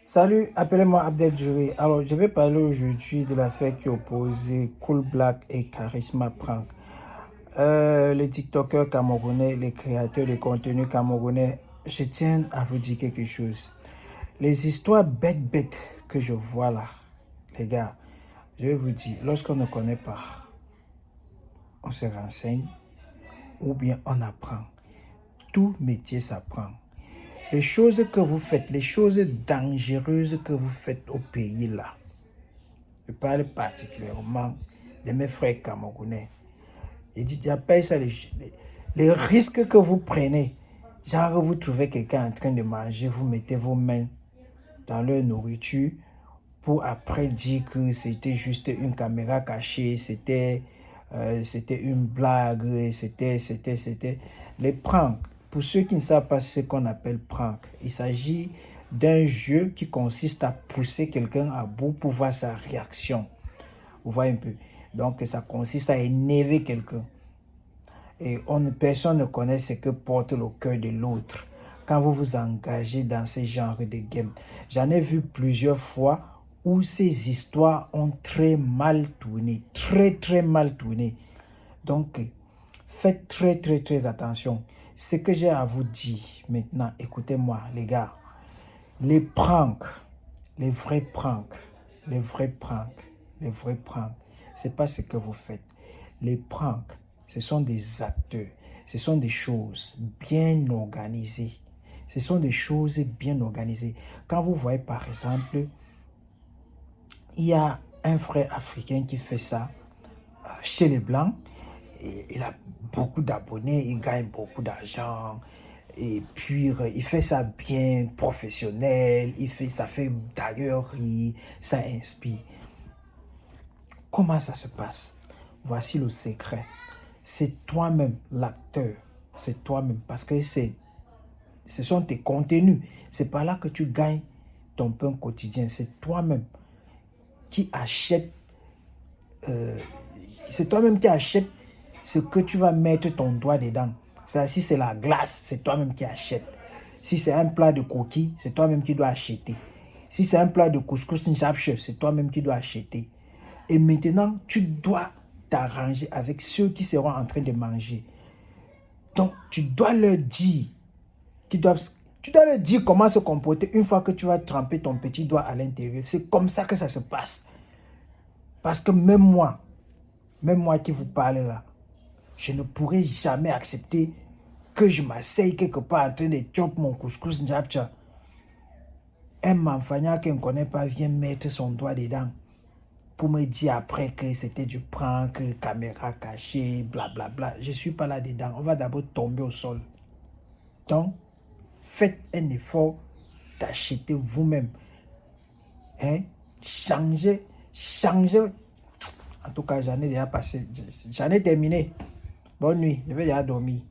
Salut, appelez-moi Abdel Jury. Alors, je vais parler aujourd'hui de l'affaire qui opposait Cool Black et Charisma Prank. Les TikTokers camerounais, les créateurs de contenu camerounais, je tiens à vous dire quelque chose. Les histoires bêtes que je vois là, les gars, je vais vous dire, lorsqu'on ne connaît pas, on se renseigne ou bien on apprend. Tout métier s'apprend. Les choses que vous faites, les choses dangereuses que vous faites au pays là, je parle particulièrement de mes frères camerounais. J'appelle ça les risques que vous prenez. Genre, vous trouvez quelqu'un en train de manger, vous mettez vos mains dans leur nourriture pour après dire que c'était juste une caméra cachée, c'était une blague, c'était les pranks. Pour ceux qui ne savent pas ce qu'on appelle prank, il s'agit d'un jeu qui consiste à pousser quelqu'un à bout pour voir sa réaction. Vous voyez un peu. Donc, ça consiste à énerver quelqu'un. Et personne ne connaît ce que porte le cœur de l'autre quand vous vous engagez dans ce genre de game. J'en ai vu plusieurs fois où ces histoires ont très mal tourné. Très mal tourné. Donc, faites très attention. Ce que j'ai à vous dire maintenant, écoutez-moi les gars. Les pranks, les vrais pranks, c'est pas ce que vous faites. Les pranks, ce sont des acteurs, ce sont des choses bien organisées. Ce sont des choses bien organisées. Quand vous voyez par exemple, il y a un frère africain qui fait ça chez les Blancs. Et il a beaucoup d'abonnés, il gagne beaucoup d'argent. Et puis, il fait ça bien professionnel. Ça fait d'ailleurs rire, ça inspire. Comment ça se passe? Voici le secret. C'est toi-même l'acteur. C'est toi-même. Parce que ce sont tes contenus. C'est par là que tu gagnes ton pain quotidien. C'est toi-même qui achète. C'est toi-même qui achète ce que tu vas mettre ton doigt dedans. Si c'est la glace, c'est toi-même qui achètes. Si c'est un plat de coquilles, c'est toi-même qui dois acheter. Si c'est un plat de couscous njapche, c'est toi-même qui dois acheter. Et maintenant, tu dois t'arranger avec ceux qui seront en train de manger. Donc, tu dois leur dire tu dois leur dire comment se comporter une fois que tu vas tremper ton petit doigt à l'intérieur. C'est comme ça que ça se passe. Parce que même moi qui vous parle là, je ne pourrai jamais accepter que je m'asseye quelque part en train de chopper mon couscous njapcha. Un manfagna qui ne connaît pas vient mettre son doigt dedans pour me dire après que c'était du prank, caméra cachée, blablabla. Je ne suis pas là-dedans. On va d'abord tomber au sol. Donc, faites un effort d'acheter vous-même. Hein? Changez. En tout cas, j'en ai déjà passé. J'en ai terminé. Bonne nuit. Je vais déjà dormir.